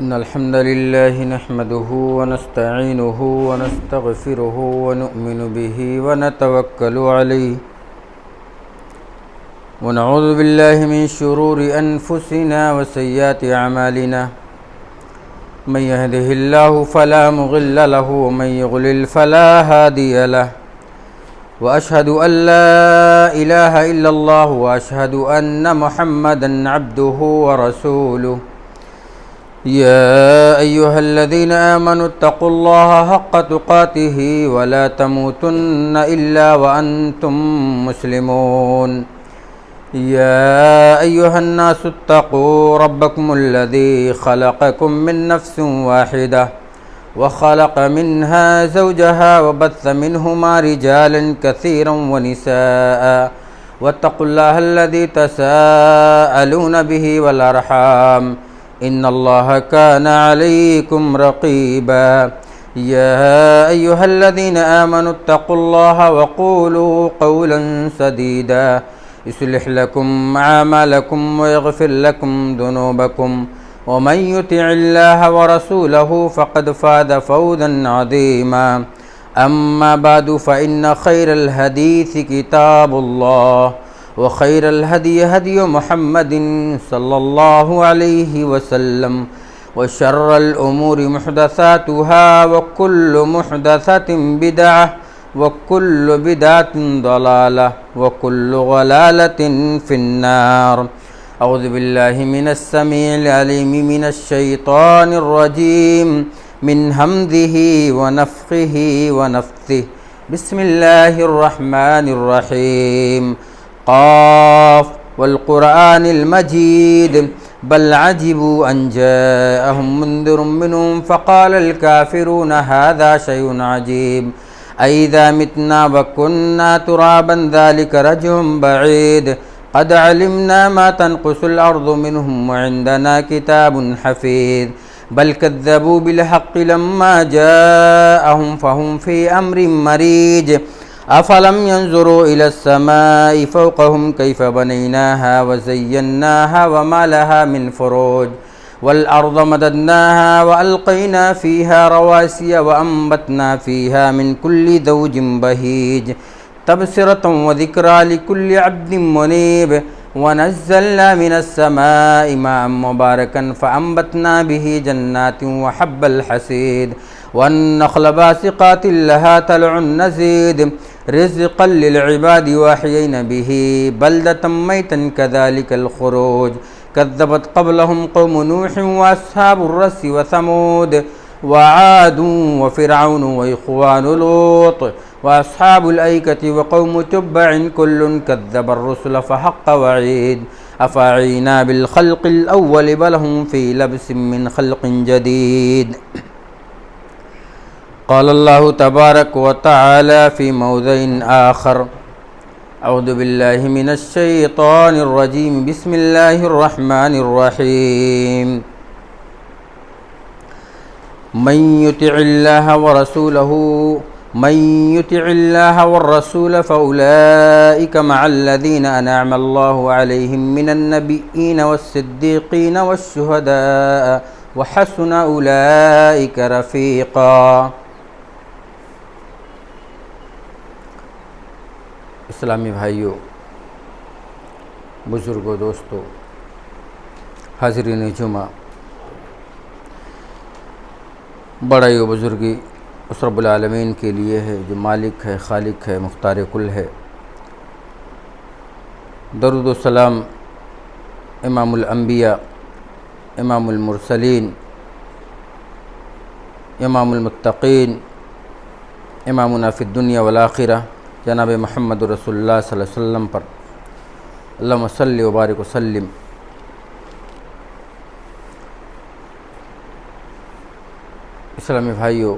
إن الحمد لله نحمده ونستعينه ونستغفره ونؤمن به ونتوكل عليه ونعوذ بالله من شرور أنفسنا وسيئات أعمالنا من يهده الله فلا مضل له ومن يضلل فلا هادي له وأشهد أن لا إله إلا الله وأشهد أن محمدا عبده ورسوله يا أيها الذين آمنوا اتقوا الله حق تقاته ولا تموتن إلا وأنتم مسلمون يا أيها الناس اتقوا ربكم الذي خلقكم من نفس واحدة وخلق منها زوجها وبث منهما رجالا كثيرا ونساء واتقوا الله الذي تساءلون به والأرحام إن الله كان عليكم رقيبا يا أيها الذين آمنوا اتقوا الله وقولوا قولا سديدا يصلح لكم أعمالكم ويغفر لكم ذنوبكم ومن يطع الله ورسوله فقد فاز فوزا عظيما أما بعد فإن خير الحديث كتاب الله وخير الهدي هدي محمد صلى الله عليه وسلم وشر الأمور محدثاتها وكل محدثة بدعة وكل بدعة ضلالة وكل ضلالة في النار. أعوذ بالله من السميع العليم من الشيطان الرجيم من همزه ونفخه ونفثه. بسم الله الرحمن الرحيم. قاف والقرآن المجيد بل عجبوا أن جاءهم منذر منهم فقال الكافرون هذا شيء عجيب أئذا متنا وكنا ترابا ذلك رجع بعيد قد علمنا ما تنقص الأرض منهم وعندنا كتاب حفيظ بل كذبوا بالحق لما جاءهم فهم في أمر مريج أفلم ينظروا إلى السماء فوقهم كيف بنيناها وزيناها وما لها من فروج والأرض مددناها وألقينا فيها رواسي وأنبتنا فيها من كل زوج بهيج تبصرة وذكرى لكل عبد منيب ونزلنا من السماء ماء مباركا فأنبتنا به جنات وحب الحصيد والنخل باسقات لها طلع نضيد رزقا للعباد وأحيينا به بلدة ميتا كذلك الخروج كذبت قبلهم قوم نوح وأصحاب الرس وثمود وعاد وفرعون وإخوان لوط وأصحاب الأيكة وقوم تبع كل كذب الرسل فحق وعيد أفعينا بالخلق الأول بل هم في لبس من خلق جديد. قال الله تبارك وتعالى في موضع آخر أعوذ بالله من الشيطان الرجيم بسم الله الرحمن الرحيم. من يطع الله والرسول فأولئك مع الذين أنعم الله عليهم من النبيين والصديقين والشهداء وحسن أولئك رفيقا. اسلامی بھائیوں، بزرگوں، دوستوں، حاضرین جمعہ، بڑائی و بزرگی اس رب العالمین کے لیے ہے جو مالک ہے، خالق ہے، مختار کل ہے. درود و سلام امام الانبیاء، امام المرسلین، امام المتقین، امامنا فی الدنیا والآخرہ جناب محمد رسول اللہ صلی اللہ علیہ وسلم پر اللہم صلی و بارک وسلم. اسلامی بھائیوں،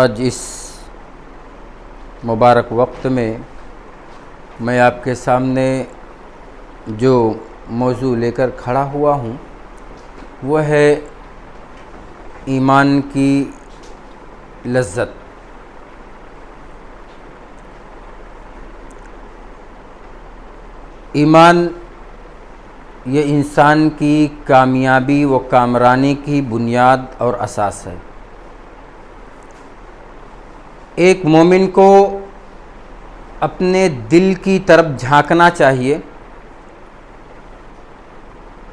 آج اس مبارک وقت میں آپ کے سامنے جو موضوع لے کر کھڑا ہوا ہوں وہ ہے ایمان کی لذت. ایمان یہ انسان کی کامیابی و کامرانی کی بنیاد اور اساس ہے۔ ایک مومن کو اپنے دل کی طرف جھانکنا چاہیے،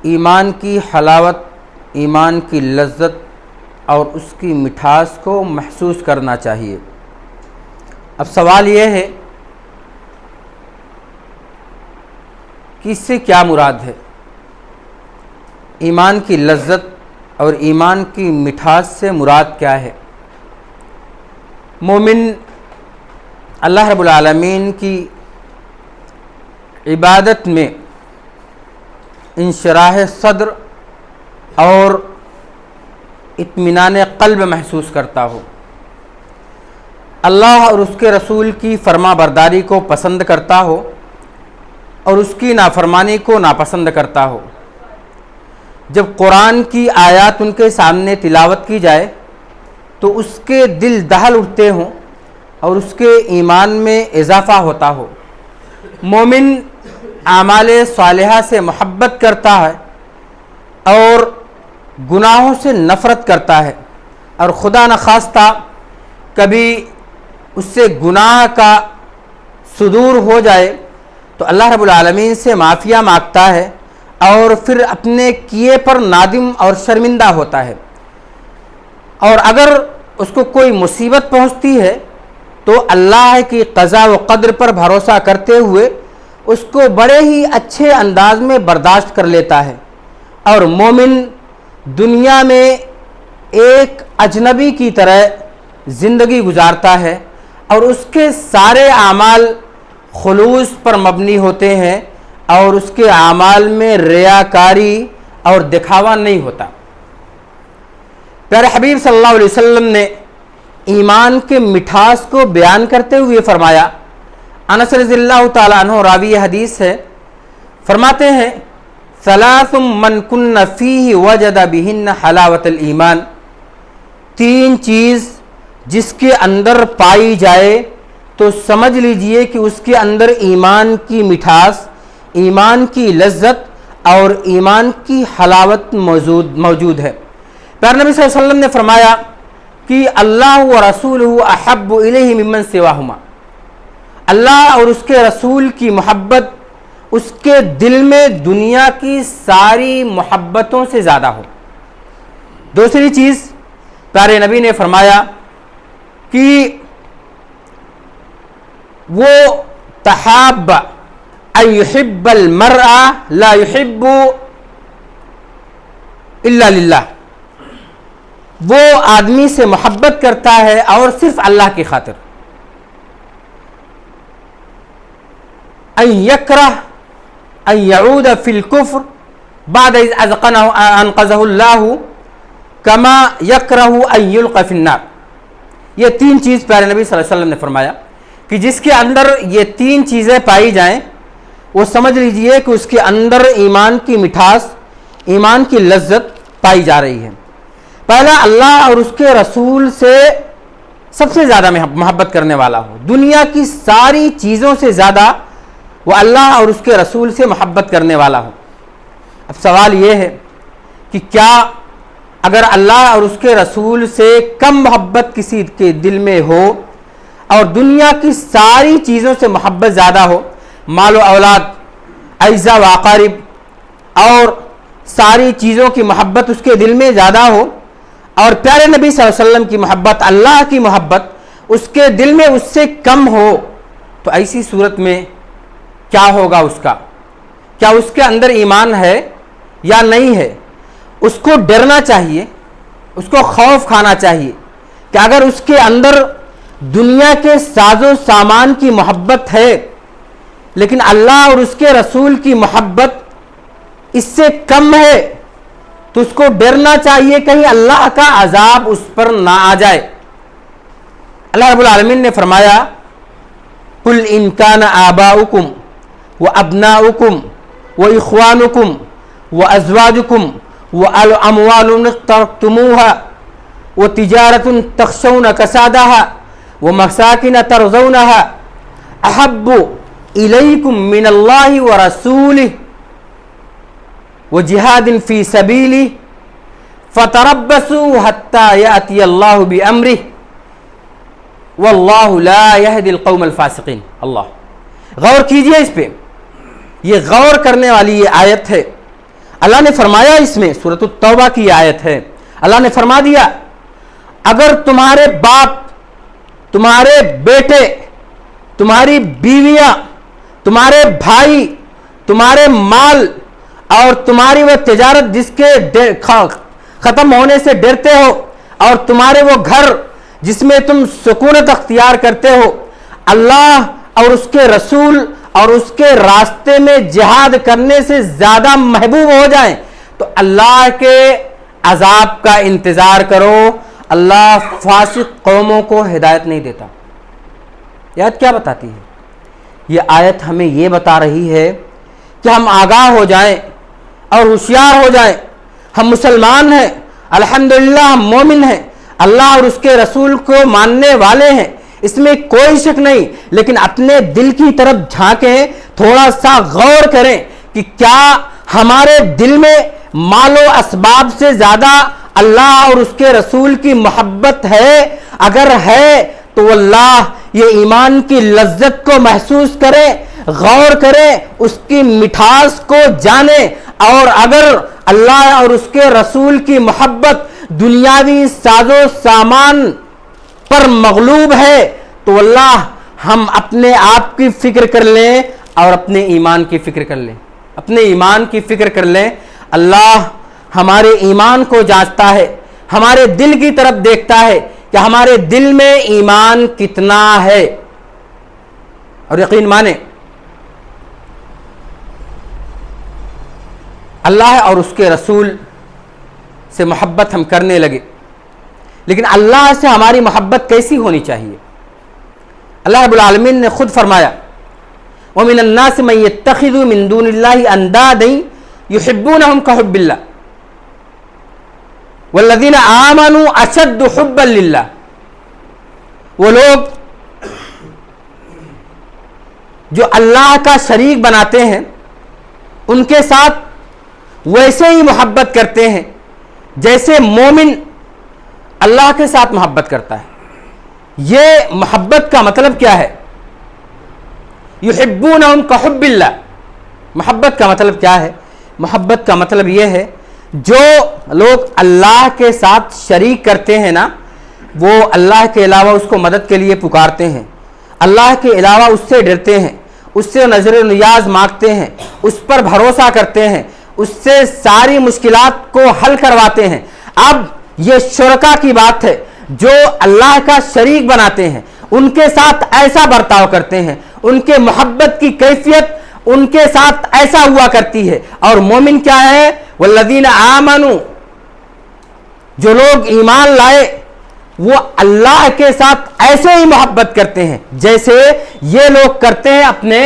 ایمان کی حلاوت، ایمان کی لذت اور اس کی مٹھاس کو محسوس کرنا چاہیے۔ اب سوال یہ ہے کہ اس سے کیا مراد ہے؟ ایمان کی لذت اور ایمان کی مٹھاس سے مراد کیا ہے؟ مومن اللہ رب العالمین کی عبادت میں انشراح صدر اور اطمینان قلب محسوس کرتا ہو، اللہ اور اس کے رسول کی فرما برداری کو پسند کرتا ہو اور اس کی نافرمانی کو ناپسند کرتا ہو۔ جب قرآن کی آیات ان کے سامنے تلاوت کی جائے تو اس کے دل دہل اٹھتے ہوں اور اس کے ایمان میں اضافہ ہوتا ہو۔ مومن اعمال صالحہ سے محبت کرتا ہے اور گناہوں سے نفرت کرتا ہے، اور خدا نخواستہ کبھی اس سے گناہ کا صدور ہو جائے تو اللہ رب العالمین سے معافیہ مانگتا ہے اور پھر اپنے کیے پر نادم اور شرمندہ ہوتا ہے۔ اور اگر اس کو کوئی مصیبت پہنچتی ہے تو اللہ کی قضا و قدر پر بھروسہ کرتے ہوئے اس کو بڑے ہی اچھے انداز میں برداشت کر لیتا ہے۔ اور مومن دنیا میں ایک اجنبی کی طرح زندگی گزارتا ہے اور اس کے سارے اعمال خلوص پر مبنی ہوتے ہیں اور اس کے اعمال میں ریاکاری اور دکھاوا نہیں ہوتا۔ پیارے حبیب صلی اللہ علیہ وسلم نے ایمان کے مٹھاس کو بیان کرتے ہوئے فرمایا، انس رضی اللہ تعالیٰ عنہ راوی حدیث ہے، فرماتے ہیں ثلاث من کن فیہ وجد بہن حلاوت الایمان، تین چیز جس کے اندر پائی جائے تو سمجھ لیجئے کہ اس کے اندر ایمان کی مٹھاس، ایمان کی لذت اور ایمان کی حلاوت موجود ہے۔ پیارے نبی صلی اللہ علیہ وسلم نے فرمایا کہ اللہ و رسولہ احب الیہ ممن سواہما، اللہ اور اس کے رسول کی محبت اس کے دل میں دنیا کی ساری محبتوں سے زیادہ ہو۔ دوسری چیز پیارے نبی نے فرمایا کہ وہ تحاب ان یحب المرء لا یحب الا للہ، وہ آدمی سے محبت کرتا ہے اور صرف اللہ کی خاطر۔ ان یکرہ ان یعود فی الکفر بعد اذ انقذہ اللہ کما یکرہ ان یلقى فی النار۔ یہ تین چیز پیارے نبی صلی اللہ علیہ وسلم نے فرمایا کہ جس کے اندر یہ تین چیزیں پائی جائیں وہ سمجھ لیجئے کہ اس کے اندر ایمان کی مٹھاس، ایمان کی لذت پائی جا رہی ہے۔ پہلا، اللہ اور اس کے رسول سے سب سے زیادہ محبت کرنے والا ہو، دنیا کی ساری چیزوں سے زیادہ وہ اللہ اور اس کے رسول سے محبت کرنے والا ہو۔ اب سوال یہ ہے کہ کیا اگر اللہ اور اس کے رسول سے کم محبت کسی کے دل میں ہو اور دنیا کی ساری چیزوں سے محبت زیادہ ہو، مال و اولاد، اعزاء و اقارب اور ساری چیزوں کی محبت اس کے دل میں زیادہ ہو، اور پیارے نبی صلی اللہ علیہ وسلم کی محبت، اللہ کی محبت اس کے دل میں اس سے کم ہو، تو ایسی صورت میں کیا ہوگا اس کا؟ کیا اس کے اندر ایمان ہے یا نہیں ہے؟ اس کو ڈرنا چاہیے، اس کو خوف کھانا چاہیے کہ اگر اس کے اندر دنیا کے ساز و سامان کی محبت ہے لیکن اللہ اور اس کے رسول کی محبت اس سے کم ہے تو اس کو ڈرنا چاہیے کہیں اللہ کا عذاب اس پر نہ آ جائے۔ اللہ رب العالمین نے فرمایا قُلْ إِنْ كَانَ آبَاؤُكُمْ وَأَبْنَاؤُكُمْ وَإِخْوَانُكُمْ وَأَزْوَاجُكُمْ وَأَمْوَالٌ اقْتَرَفْتُمُوهَا وَتِجَارَةٌ تَخْشَوْنَ كَسَادَهَا وَمَسَاكِنَ تَرْضَوْنَهَا أَحَبُّ إِلَيْكُمْ مِنَ اللَّهِ وَرَسُولِهِ وجہاد فی سبیلی فتربصوا حتی یأتی اللہ بامرہ واللہ لا یہدی القوم الفاسقین. اللہ، غور کیجئے اس پہ، یہ غور کرنے والی یہ آیت ہے. اللہ نے فرمایا اس میں، سورۃ التوبہ کی آیت ہے، اللہ نے فرما دیا اگر تمہارے باپ، تمہارے بیٹے، تمہاری بیویاں، تمہارے بھائی، تمہارے مال اور تمہاری وہ تجارت جس کے ختم ہونے سے ڈرتے ہو، اور تمہارے وہ گھر جس میں تم سکونت اختیار کرتے ہو، اللہ اور اس کے رسول اور اس کے راستے میں جہاد کرنے سے زیادہ محبوب ہو جائیں تو اللہ کے عذاب کا انتظار کرو. اللہ فاسق قوموں کو ہدایت نہیں دیتا. یہ آیت کیا بتاتی ہے؟ یہ آیت ہمیں یہ بتا رہی ہے کہ ہم آگاہ ہو جائیں اور ہوشیار ہو جائیں. ہم مسلمان ہیں، الحمدللہ ہم مومن ہیں، اللہ اور اس کے رسول کو ماننے والے ہیں، اس میں کوئی شک نہیں. لیکن اپنے دل کی طرف جھانکیں، تھوڑا سا غور کریں کہ کیا ہمارے دل میں مال و اسباب سے زیادہ اللہ اور اس کے رسول کی محبت ہے؟ اگر ہے تو اللہ یہ ایمان کی لذت کو محسوس کریں، غور کریں، اس کی مٹھاس کو جانیں. اور اگر اللہ اور اس کے رسول کی محبت دنیاوی ساز و سامان پر مغلوب ہے تو اللہ ہم اپنے آپ کی فکر کر لیں اور اپنے ایمان کی فکر کر لیں. اپنے ایمان کی فکر کر لیں. اللہ ہمارے ایمان کو جانچتا ہے، ہمارے دل کی طرف دیکھتا ہے کہ ہمارے دل میں ایمان کتنا ہے. اور یقین مانیں اللہ اور اس کے رسول سے محبت ہم کرنے لگے، لیکن اللہ سے ہماری محبت کیسی ہونی چاہیے؟ اللہ رب العالمین نے خود فرمایا وَمِنَ النَّاسِ مَن يَتَّخِذُ مِن دُونِ اللَّهِ أَندَادًا يُحِبُّونَهُمْ كَحُبِّ اللَّهِ وَالَّذِينَ آمَنُوا أَشَدُّ حُبًّا لِلَّهِ. وہ لوگ جو اللہ کا شریک بناتے ہیں ان کے ساتھ ویسے ہی محبت کرتے ہیں جیسے مومن اللہ کے ساتھ محبت کرتا ہے. یہ محبت کا مطلب کیا ہے؟ یحبونہم کحب اللہ. محبت کا مطلب کیا ہے؟ محبت کا مطلب یہ ہے جو لوگ اللہ کے ساتھ شریک کرتے ہیں نا، وہ اللہ کے علاوہ اس کو مدد کے لیے پکارتے ہیں، اللہ کے علاوہ اس سے ڈرتے ہیں، اس سے نظر نیاز مانگتے ہیں، اس پر بھروسہ کرتے ہیں، اس سے ساری مشکلات کو حل کرواتے ہیں. اب یہ شرکا کی بات ہے جو اللہ کا شریک بناتے ہیں، ان کے ساتھ ایسا برتاؤ کرتے ہیں، ان کے محبت کی کیفیت ان کے ساتھ ایسا ہوا کرتی ہے. اور مومن کیا ہے؟ والذین آمنوا، جو لوگ ایمان لائے وہ اللہ کے ساتھ ایسے ہی محبت کرتے ہیں جیسے یہ لوگ کرتے ہیں اپنے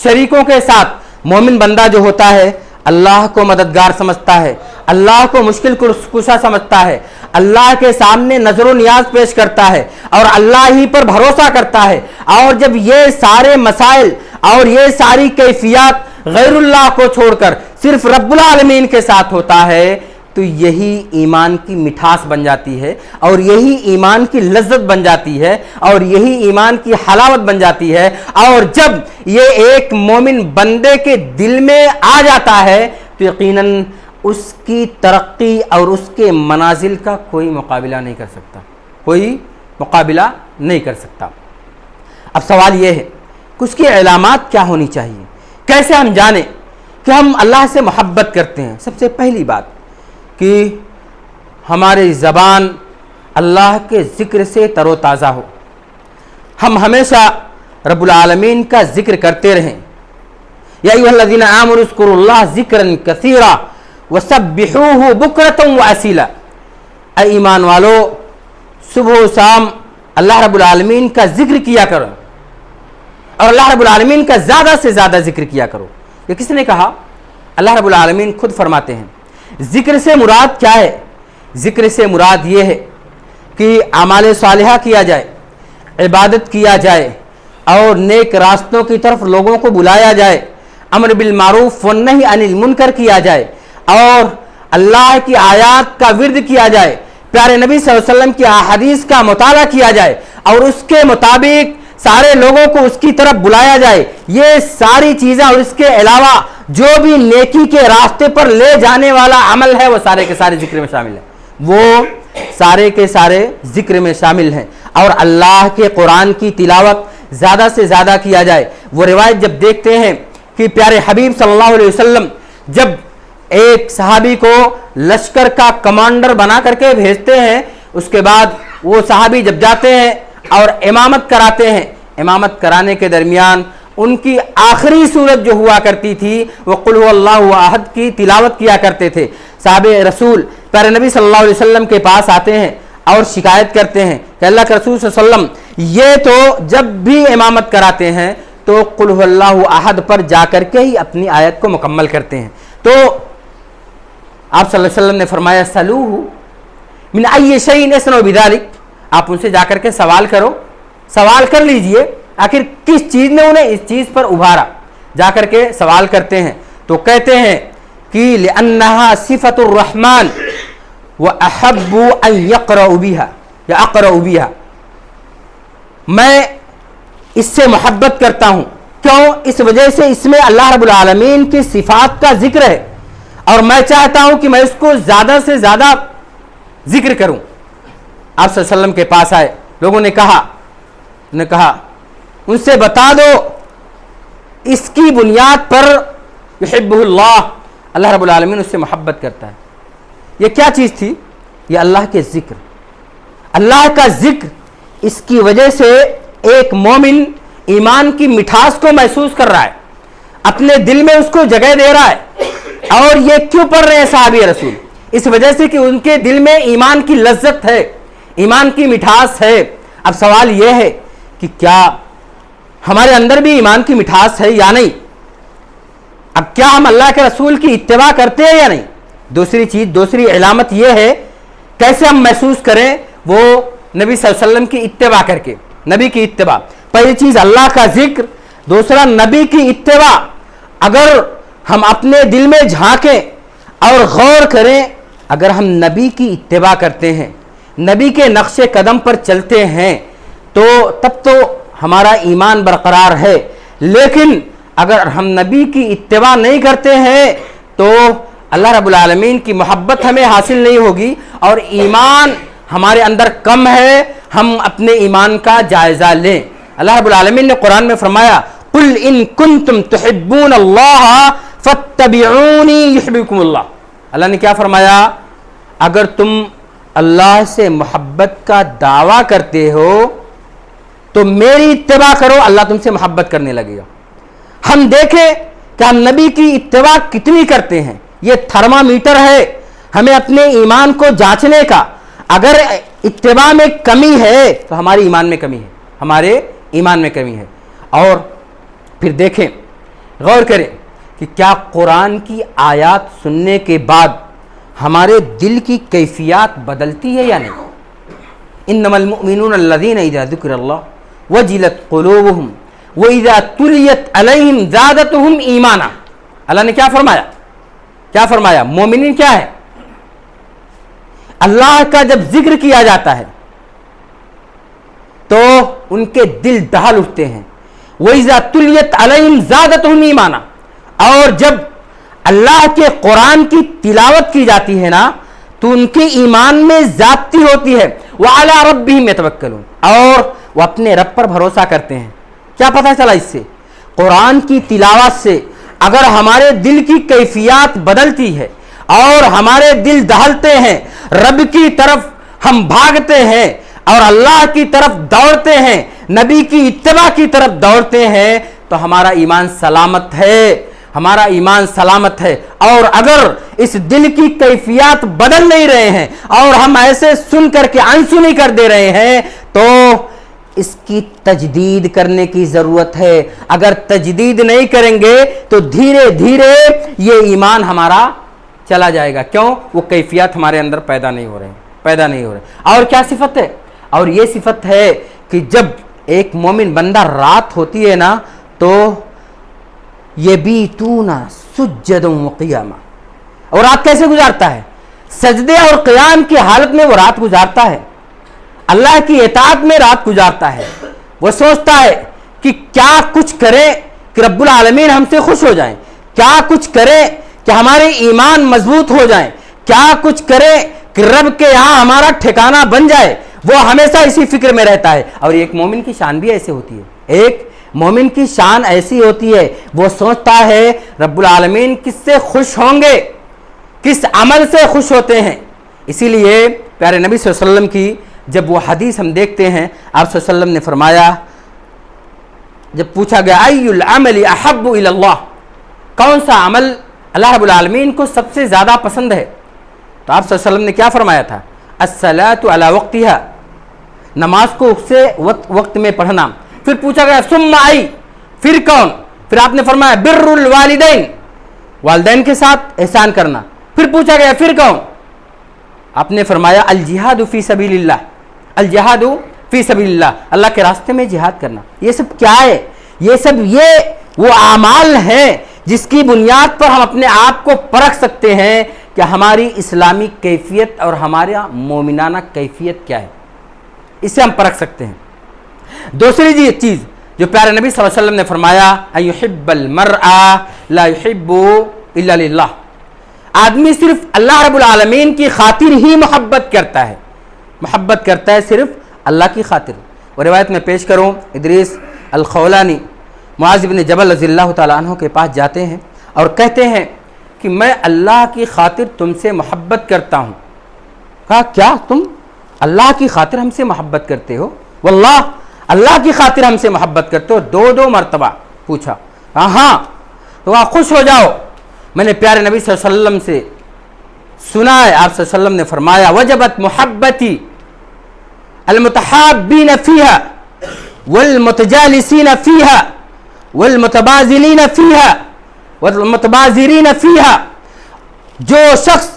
شریکوں کے ساتھ. مومن بندہ جو ہوتا ہے اللہ کو مددگار سمجھتا ہے، اللہ کو مشکل کشا سمجھتا ہے، اللہ کے سامنے نظر و نیاز پیش کرتا ہے اور اللہ ہی پر بھروسہ کرتا ہے. اور جب یہ سارے مسائل اور یہ ساری کیفیات غیر اللہ کو چھوڑ کر صرف رب العالمین کے ساتھ ہوتا ہے تو یہی ایمان کی مٹھاس بن جاتی ہے، اور یہی ایمان کی لذت بن جاتی ہے، اور یہی ایمان کی حلاوت بن جاتی ہے. اور جب یہ ایک مومن بندے کے دل میں آ جاتا ہے تو یقیناً اس کی ترقی اور اس کے منازل کا کوئی مقابلہ نہیں کر سکتا، کوئی مقابلہ نہیں کر سکتا. اب سوال یہ ہے کہ اس کی علامات کیا ہونی چاہیے؟ کیسے ہم جانیں کہ ہم اللہ سے محبت کرتے ہیں؟ سب سے پہلی بات کہ ہماری زبان اللہ کے ذکر سے تر و تازہ ہو، ہم ہمیشہ رب العالمین کا ذکر کرتے رہیں. یا ایھا الذین آمنوا اذکروا اللہ ذکرا کثیرا وسبحوہ بکرۃ واصیلا. اے ایمان والو، صبح و شام اللہ رب العالمین کا ذکر کیا کرو اور اللہ رب العالمین کا زیادہ سے زیادہ ذکر کیا کرو. یہ کس نے کہا؟ اللہ رب العالمین خود فرماتے ہیں. ذکر سے مراد کیا ہے؟ ذکر سے مراد یہ ہے کہ اعمال صالحہ کیا جائے، عبادت کیا جائے اور نیک راستوں کی طرف لوگوں کو بلایا جائے، امر بالمعروف والنہی عن المنکر کیا جائے اور اللہ کی آیات کا ورد کیا جائے, پیارے نبی صلی اللہ علیہ وسلم کی احادیث کا مطالعہ کیا جائے اور اس کے مطابق سارے لوگوں کو اس کی طرف بلایا جائے, یہ ساری چیزیں اور اس کے علاوہ جو بھی نیکی کے راستے پر لے جانے والا عمل ہے وہ سارے کے سارے ذکر میں شامل ہیں, وہ سارے کے سارے ذکر میں شامل ہیں. اور اللہ کے قرآن کی تلاوت زیادہ سے زیادہ کیا جائے. وہ روایت جب دیکھتے ہیں کہ پیارے حبیب صلی اللہ علیہ وسلم جب ایک صحابی کو لشکر کا کمانڈر بنا کر کے بھیجتے ہیں, اس کے بعد وہ صحابی جب جاتے ہیں اور امامت کراتے ہیں, امامت کرانے کے درمیان ان کی آخری صورت جو ہوا کرتی تھی وہ قل هو اللہ احد کی تلاوت کیا کرتے تھے. صحابہ رسول پیارے نبی صلی اللہ علیہ وسلم کے پاس آتے ہیں اور شکایت کرتے ہیں کہ اللہ کے رسول صلی اللہ علیہ وسلم یہ تو جب بھی امامت کراتے ہیں تو قل هو اللہ احد پر جا کر کے ہی اپنی آیت کو مکمل کرتے ہیں. تو آپ صلی اللہ علیہ وسلم نے فرمایا سلوہ من ای شیء یصنع بذلک, آپ ان سے جا کر کے سوال کرو, سوال کر لیجئے آخر کس چیز نے انہیں اس چیز پر ابھارا. جا کر کے سوال کرتے ہیں تو کہتے ہیں کہ لأنها صفت الرحمن وأحب أن يقرأ بها یا اقرأ بها, میں اس سے محبت کرتا ہوں. کیوں؟ اس وجہ سے اس میں اللہ رب العالمین کی صفات کا ذکر ہے اور میں چاہتا ہوں کہ میں اس کو زیادہ سے زیادہ ذکر کروں. آپ صلی اللہ علیہ وسلم کے پاس آئے, لوگوں نے کہا ان سے بتا دو اس کی بنیاد پر یحبہ اللہ, اللہ رب العالمین اس سے محبت کرتا ہے. یہ کیا چیز تھی؟ یہ اللہ کے ذکر, اللہ کا ذکر. اس کی وجہ سے ایک مومن ایمان کی مٹھاس کو محسوس کر رہا ہے, اپنے دل میں اس کو جگہ دے رہا ہے. اور یہ کیوں پڑھ رہے ہیں صحابی رسول؟ اس وجہ سے کہ ان کے دل میں ایمان کی لذت ہے, ایمان کی مٹھاس ہے. اب سوال یہ ہے کہ کیا ہمارے اندر بھی ایمان کی مٹھاس ہے یا نہیں؟ اب کیا ہم اللہ کے رسول کی اتباع کرتے ہیں یا نہیں؟ دوسری علامت یہ ہے کیسے ہم محسوس کریں وہ نبی صلی اللہ علیہ وسلم کی اتباع کر کے. نبی کی اتباع, پہلی چیز اللہ کا ذکر, دوسرا نبی کی اتباع. اگر ہم اپنے دل میں جھانکیں اور غور کریں, اگر ہم نبی کی اتباع کرتے ہیں, نبی کے نقش قدم پر چلتے ہیں تو تب تو ہمارا ایمان برقرار ہے. لیکن اگر ہم نبی کی اتباع نہیں کرتے ہیں تو اللہ رب العالمین کی محبت ہمیں حاصل نہیں ہوگی اور ایمان ہمارے اندر کم ہے. ہم اپنے ایمان کا جائزہ لیں. اللہ رب العالمین نے قرآن میں فرمایا قل ان کنتم تحبون اللہ فاتبعونی یحببکم اللہ. اللہ نے کیا فرمایا؟ اگر تم اللہ سے محبت کا دعویٰ کرتے ہو تو میری اتباع کرو, اللہ تم سے محبت کرنے لگے گا. ہم دیکھیں کہ ہم نبی کی اتباع کتنی کرتے ہیں. یہ تھرمامیٹر ہے ہمیں اپنے ایمان کو جانچنے کا. اگر اتباع میں کمی ہے تو ہمارے ایمان میں کمی ہے. اور پھر دیکھیں, غور کریں کہ کیا قرآن کی آیات سننے کے بعد ہمارے دل کی کیفیات بدلتی ہے یا نہیں؟ انما المؤمنون الذین اذا ذکر اللہ وجلت قلوبہم واذا تلیت علیہم زادتہم ایمانا. اللہ نے کیا فرمایا؟ مومنین کیا ہے؟ اللہ کا جب ذکر کیا جاتا ہے تو ان کے دل دہل اٹھتے ہیں. وَإِذَا تُلِيَتْ عَلَيْهِمْ زَادَتْهُمْ ایمانا. اور جب اللہ کے قرآن کی تلاوت کی جاتی ہے نا تو ان کے ایمان میں زیادتی ہوتی ہے. وَعَلَىٰ رَبِّهِمْ يَتَوَكَّلُونَ. اور وہ اپنے رب پر بھروسہ کرتے ہیں. کیا پتہ چلا اس سے؟ قرآن کی تلاوت سے اگر ہمارے دل کی کیفیات بدلتی ہے اور ہمارے دل دہلتے ہیں, رب کی طرف ہم بھاگتے ہیں اور اللہ کی طرف دوڑتے ہیں, نبی کی اتباع کی طرف دوڑتے ہیں تو ہمارا ایمان سلامت ہے. اور اگر اس دل کی کیفیات بدل نہیں رہے ہیں اور ہم ایسے سن کر کے انسنی کر دے رہے ہیں تو اس کی تجدید کرنے کی ضرورت ہے. اگر تجدید نہیں کریں گے تو دھیرے دھیرے یہ ایمان ہمارا چلا جائے گا. کیوں؟ وہ کیفیات ہمارے اندر پیدا نہیں ہو رہے. اور کیا صفت ہے؟ اور یہ صفت ہے کہ جب ایک مومن بندہ رات ہوتی ہے نا تو یبیتون سجدا وقیاما, اور رات کیسے گزارتا ہے؟ سجدے اور قیام کی حالت میں وہ رات گزارتا ہے، اللہ کی اطاعت میں رات گزارتا ہے. وہ سوچتا ہے کہ کیا کچھ کرے کہ رب العالمین ہم سے خوش ہو جائیں، کیا کچھ کرے کہ ہمارے ایمان مضبوط ہو جائیں، کیا کچھ کرے کہ رب کے یہاں ہمارا ٹھکانہ بن جائے. وہ ہمیشہ اسی فکر میں رہتا ہے. اور ایک مومن کی شان بھی ایسے ہوتی ہے، ایک مومن کی شان ایسی ہوتی ہے، وہ سوچتا ہے رب العالمین کس سے خوش ہوں گے، کس عمل سے خوش ہوتے ہیں. اسی لیے پیارے نبی صلی اللہ علیہ وسلم کی جب وہ حدیث ہم دیکھتے ہیں، آپ صلی اللہ علیہ وسلم نے فرمایا، جب پوچھا گیا ای العمل احب الی اللہ، کون سا عمل اللہ رب العالمین کو سب سے زیادہ پسند ہے، تو آپ صلی اللہ علیہ وسلم نے کیا فرمایا تھا؟ الصلاۃ علی وقتها، نماز کو اس سے وقت میں پڑھنا. پھر پوچھا گیا ثم ای، پھر کون؟ پھر آپ نے فرمایا بر الوالدین، والدین کے ساتھ احسان کرنا. پھر پوچھا گیا پھر کون؟ آپ نے فرمایا الجہاد فی سبیل اللہ، الجہاد فی سبیل اللہ، اللہ کے راستے میں جہاد کرنا. یہ سب کیا ہے؟ یہ سب وہ اعمال ہیں جس کی بنیاد پر ہم اپنے آپ کو پرکھ سکتے ہیں کہ ہماری اسلامی کیفیت اور ہمارا مومنانہ کیفیت کیا ہے. اسے ہم پرکھ سکتے ہیں. دوسری چیز جو پیارے نبی صلی اللہ علیہ وسلم نے فرمایا ان یحب المرء لا یحب الا للہ، آدمی صرف اللہ رب العالمین کی خاطر ہی محبت کرتا ہے، محبت کرتا ہے صرف اللہ کی خاطر. اور روایت میں پیش کروں، ادریس الخولانی معاذ بن جبل رضی اللہ تعالیٰ عنہ کے پاس جاتے ہیں اور کہتے ہیں کہ میں اللہ کی خاطر تم سے محبت کرتا ہوں. کہا کیا تم اللہ کی خاطر ہم سے محبت کرتے ہو؟ واللہ اللہ کی خاطر ہم سے محبت کرتے ہو؟ دو مرتبہ پوچھا. ہاں تو آپ خوش ہو جاؤ، میں نے پیارے نبی صلی اللہ علیہ وسلم سے سنا ہے، آپ صلی اللہ علیہ وسلم نے فرمایا وجبت محبتی المتحابین فیہا والمتجالسین فیہا والمتبازلین فیہا والمتبازرین فیہا. جو شخص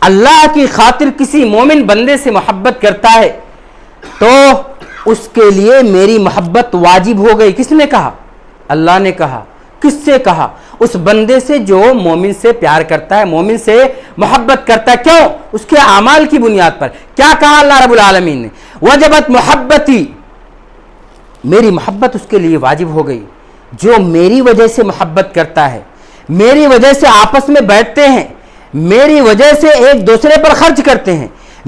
اللہ کی خاطر کسی مومن بندے سے محبت کرتا ہے تو اس کے لیے میری محبت واجب ہو گئی. کس نے کہا؟ اللہ نے کہا. کس سے کہا؟ اس بندے سے جو مومن سے پیار کرتا ہے، مومن سے محبت کرتا ہے. کیوں؟ اس کے اعمال کی بنیاد پر. کیا کہا اللہ رب العالمین نے؟ وجبت محبتی، میری محبت اس کے لیے واجب ہو گئی. جو میری وجہ سے محبت کرتا ہے، میری وجہ سے آپس میں بیٹھتے ہیں، میری وجہ سے ایک دوسرے پر خرچ کرتے ہیں،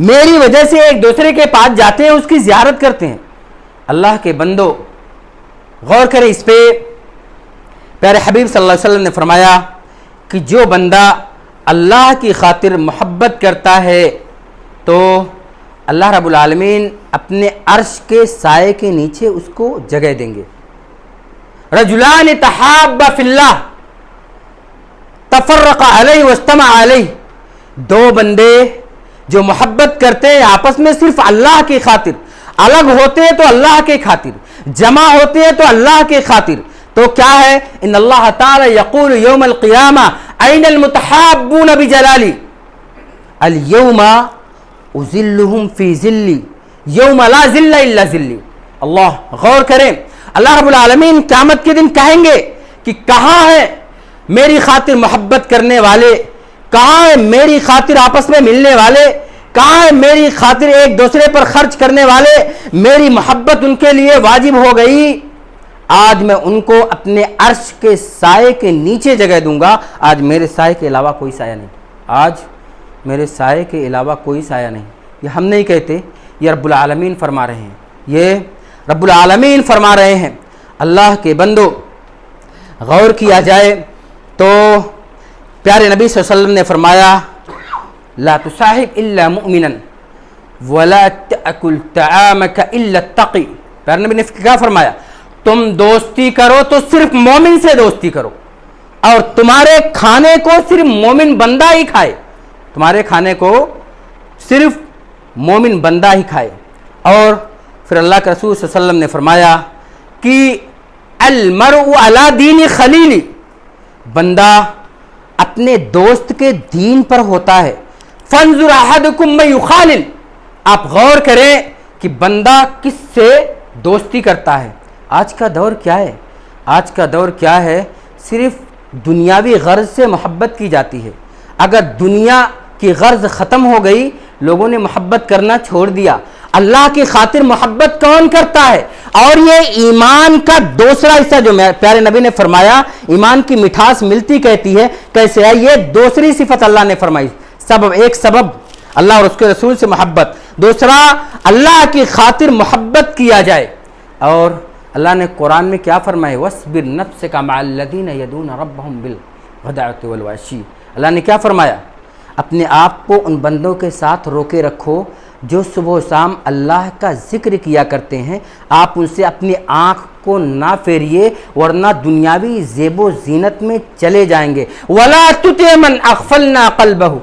میری وجہ سے ایک دوسرے کے پاس جاتے ہیں، اس کی زیارت کرتے ہیں. اللہ کے بندو غور کریں اس پہ. پیارے حبیب صلی اللہ علیہ وسلم نے فرمایا کہ جو بندہ اللہ کی خاطر محبت کرتا ہے تو اللہ رب العالمین اپنے عرش کے سائے کے نیچے اس کو جگہ دیں گے. رجلان تحابا فی اللہ تفرق علیہ واجتمع علیہ، دو بندے جو محبت کرتے ہیں آپس میں صرف اللہ کی خاطر، الگ ہوتے ہیں تو اللہ کے خاطر، جمع ہوتے ہیں تو اللہ کے خاطر. تو کیا ہے؟ ان اللہ تعالی یقول یوم القیامہ این المتحابون بجلالی اليوم اذلہم فی ذلی یوم لا ذل الا ذلی. اللہ غور کریں، اللہ رب العالمین قیامت کے دن کہیں گے کہ کہاں ہے میری خاطر محبت کرنے والے، کہاں ہے میری خاطر آپس میں ملنے والے، کہاں ہے میری خاطر ایک دوسرے پر خرچ کرنے والے، میری محبت ان کے لیے واجب ہو گئی. آج میں ان کو اپنے عرش کے سائے کے نیچے جگہ دوں گا. آج میرے سائے کے علاوہ کوئی سایہ نہیں، آج میرے سائے کے علاوہ کوئی سایہ نہیں. یہ ہم نہیں کہتے، یہ رب العالمین فرما رہے ہیں، یہ رب العالمین فرما رہے ہیں. اللہ کے بندو غور کیا جائے تو پیارے نبی صلی اللہ علیہ وسلم نے فرمایا لا تصاحب الا مؤمنا ولا تأکل طعامک الا التقی. پیارے نبی نے کیا فرمایا؟ تم دوستی کرو تو صرف مومن سے دوستی کرو، اور تمہارے کھانے کو صرف مومن بندہ ہی کھائے، تمہارے کھانے کو صرف مومن بندہ ہی کھائے. اور پھر اللہ کے رسول صلی اللہ علیہ وسلم نے فرمایا کہ المرء علی دین خلیلی، بندہ اپنے دوست کے دین پر ہوتا ہے. فانظر احدکم من یخالل، آپ غور کریں کہ بندہ کس سے دوستی کرتا ہے. آج کا دور کیا ہے؟ آج کا دور کیا ہے؟ صرف دنیاوی غرض سے محبت کی جاتی ہے. اگر دنیا کی غرض ختم ہو گئی، لوگوں نے محبت کرنا چھوڑ دیا، اللہ کی خاطر محبت کون کرتا ہے؟ اور یہ ایمان کا دوسرا حصہ جو پیارے نبی نے فرمایا، ایمان کی مٹھاس ملتی کہتی ہے، کیسے ہے؟ یہ دوسری صفت اللہ نے فرمائی، سبب، ایک سبب اللہ اور اس کے رسول سے محبت، دوسرا اللہ کی خاطر محبت کیا جائے۔ اور اللہ نے قرآن میں کیا فرمایا؟ وَاصْبِرْ نَفْسَكَ مَعَ الَّذِينَ يَدْعُونَ رَبَّهُمْ بِالْغَدَاةِ وَالْعَشِيِّ۔ اللہ نے کیا فرمایا؟ اپنے آپ کو ان بندوں کے ساتھ روکے رکھو جو صبح و شام اللہ کا ذکر کیا کرتے ہیں، آپ ان سے اپنی آنکھ کو نہ پھیریے ورنہ دنیاوی زیب و زینت میں چلے جائیں گے۔ وَلَا تُطِعْ مَنْ أَغْفَلْنَا قَلْبَهُ،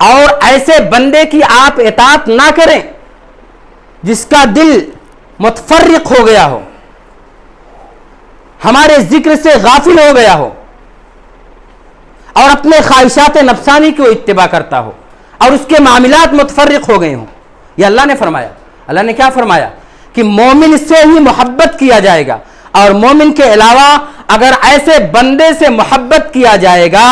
اور ایسے بندے کی آپ اطاعت نہ کریں جس کا دل متفرق ہو گیا ہو، ہمارے ذکر سے غافل ہو گیا ہو اور اپنے خواہشات نفسانی کو اتباع کرتا ہو اور اس کے معاملات متفرق ہو گئے ہوں۔ یہ اللہ نے فرمایا۔ اللہ نے کیا فرمایا؟ کہ مومن سے ہی محبت کیا جائے گا، اور مومن کے علاوہ اگر ایسے بندے سے محبت کیا جائے گا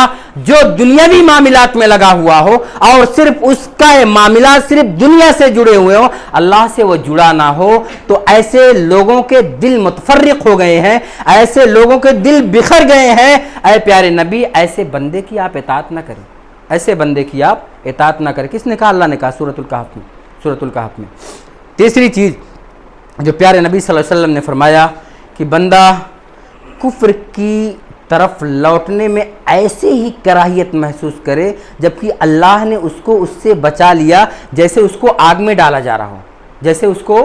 جو دنیاوی معاملات میں لگا ہوا ہو اور صرف اس کا معاملات صرف دنیا سے جڑے ہوئے ہوں، اللہ سے وہ جڑا نہ ہو، تو ایسے لوگوں کے دل متفرق ہو گئے ہیں، ایسے لوگوں کے دل بکھر گئے ہیں۔ اے پیارے نبی، ایسے بندے کی آپ اطاعت نہ کریں، ایسے بندے کی آپ اطاعت نہ کریں۔ کس نے کہا؟ اللہ نے کہا سورۃ الکہف میں، سورۃ الکہف میں۔ تیسری چیز جو پیارے نبی صلی اللہ علیہ وسلم نے فرمایا کہ بندہ کفر کی طرف لوٹنے میں ایسے ہی کراہیت محسوس کرے جبکہ اللہ نے اس کو اس سے بچا لیا، جیسے اس کو آگ میں ڈالا جا رہا ہو، جیسے اس کو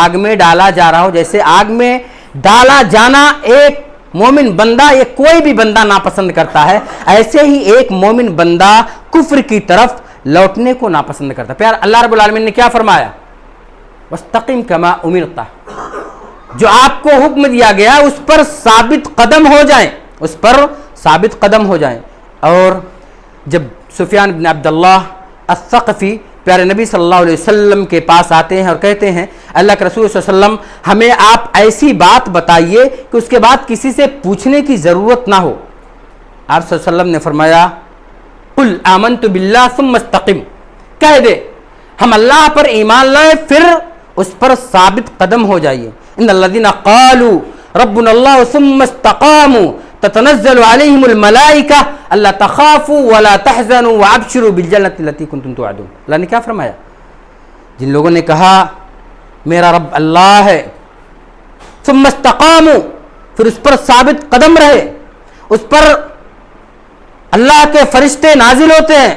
آگ میں ڈالا جا رہا ہو، جیسے آگ میں ڈالا جانا ایک مومن بندہ، یہ کوئی بھی بندہ ناپسند کرتا ہے، ایسے ہی ایک مومن بندہ کفر کی طرف لوٹنے کو ناپسند کرتا ہے۔ پیار اللہ رب العالمین نے کیا فرمایا؟ وَاسْتَقِمْ كَمَا أُمِرْتَ، جو آپ کو حکم دیا گیا اس پر ثابت قدم ہو جائیں، اس پر ثابت قدم ہو جائیں۔ اور جب سفیان بن عبداللہ الثقفی پیارے نبی صلی اللہ علیہ وسلم کے پاس آتے ہیں اور کہتے ہیں اللہ کے رسول صلی اللہ علیہ وسلم ہمیں آپ ایسی بات بتائیے کہ اس کے بعد کسی سے پوچھنے کی ضرورت نہ ہو، آپ صلی اللہ علیہ وسلم نے فرمایا قل آمنت باللہ ثم استقم، کہہ دے ہم اللہ پر ایمان لائے پھر اس پر ثابت قدم ہو جائیے۔ ان الذین قالوا ربنا اللہ ثم استقاموا تتنزل علیہم الملائکہ الا تخافوا ولا تحزنوا وابشروا بالجنۃ التی کنتم توعدون۔ اللہ نے کیا فرمایا؟ جن لوگوں نے کہا میرا رب اللہ ہے، ثم استقاموا، پھر اس پر ثابت قدم رہے، اس پر اللہ کے فرشتے نازل ہوتے ہیں،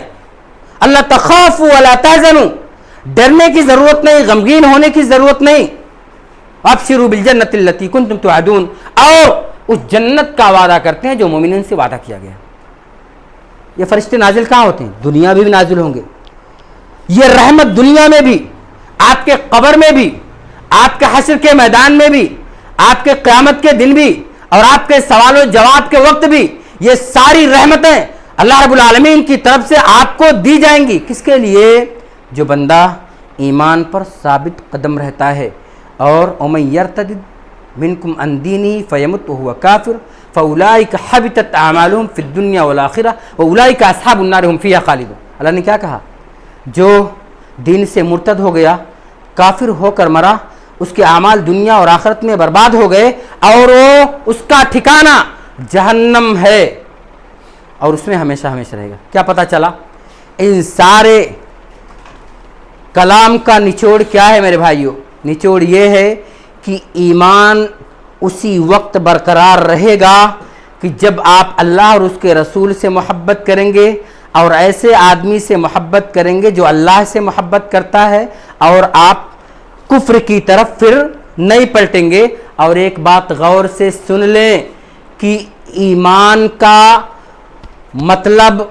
الا تخافوا ولا تحزنوا، ڈرنے کی ضرورت نہیں، غمگین ہونے کی ضرورت نہیں، وابشروا بالجنۃ التی کنتم توعدون، اور اس جنت کا وعدہ کرتے ہیں جو مومنین سے وعدہ کیا گیا۔ یہ فرشتے نازل کہاں ہوتے ہیں؟ دنیا میں بھی نازل ہوں گے۔ یہ رحمت دنیا میں بھی، آپ کے قبر میں بھی، آپ کے حشر کے میدان میں بھی، آپ کے قیامت کے دن بھی، اور آپ کے سوال و جواب کے وقت بھی، یہ ساری رحمتیں اللہ رب العالمین کی طرف سے آپ کو دی جائیں گی۔ کس کے لیے؟ جو بندہ ایمان پر ثابت قدم رہتا ہے۔ اور وَمَن يَرْتَدِدْ مِنْكُمْ عَنْ دِينِهِ فَيَمُتْ وَهُوَ كَافِرٌ فَأُولَٰئِكَ حَبِطَتْ أَعْمَالُهُمْ فِي الدُّنْيَا وَالْآخِرَةِ وَأُولَٰئِكَ أَصْحَابُ النَّارِ هُمْ فِيهَا خَالِدُونَ۔ اللہ نے کیا کہا؟ جو دین سے مرتد ہو گیا، کافر ہو کر مرا، اس کے اعمال دنیا اور آخرت میں برباد ہو گئے، اور وہ اس کا ٹھکانہ جہنم ہے اور اس میں ہمیشہ ہمیشہ رہے گا۔ کیا پتہ چلا؟ ان سارے کلام کا نچوڑ کیا ہے میرے بھائیوں؟ نچوڑ یہ ہے کہ ایمان اسی وقت برقرار رہے گا کہ جب آپ اللہ اور اس کے رسول سے محبت کریں گے اور ایسے آدمی سے محبت کریں گے جو اللہ سے محبت کرتا ہے، اور آپ کفر کی طرف پھر نہیں پلٹیں گے۔ اور ایک بات غور سے سن لیں کہ ایمان کا مطلب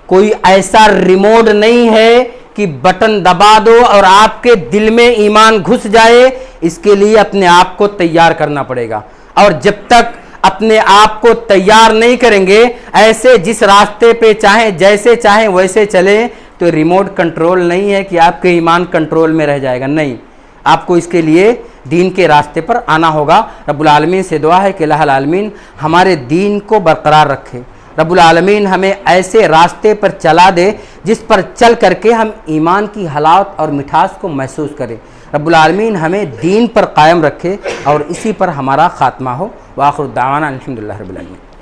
کوئی ایسا ریموٹ نہیں ہے کہ بٹن دبا دو اور آپ کے دل میں ایمان گھس جائے۔ اس کے لیے اپنے آپ کو تیار کرنا پڑے گا، اور جب تک اپنے آپ کو تیار نہیں کریں گے، ایسے جس راستے پہ چاہیں جیسے چاہیں ویسے چلیں، تو ریموٹ کنٹرول نہیں ہے کہ آپ کے ایمان کنٹرول میں رہ جائے گا۔ نہیں، آپ کو اس کے لیے دین کے راستے پر آنا ہوگا۔ رب العالمین سے دعا ہے کہ الہ العالمین ہمارے دین کو برقرار رکھے، رب العالمین ہمیں ایسے راستے پر چلا دے جس پر چل کر کے ہم ایمان کی حلاوت اور مٹھاس کو محسوس کریں۔ رب العالمین ہمیں دین پر قائم رکھے اور اسی پر ہمارا خاتمہ ہو۔ وآخر دعوانا الحمدللہ رب العالمین۔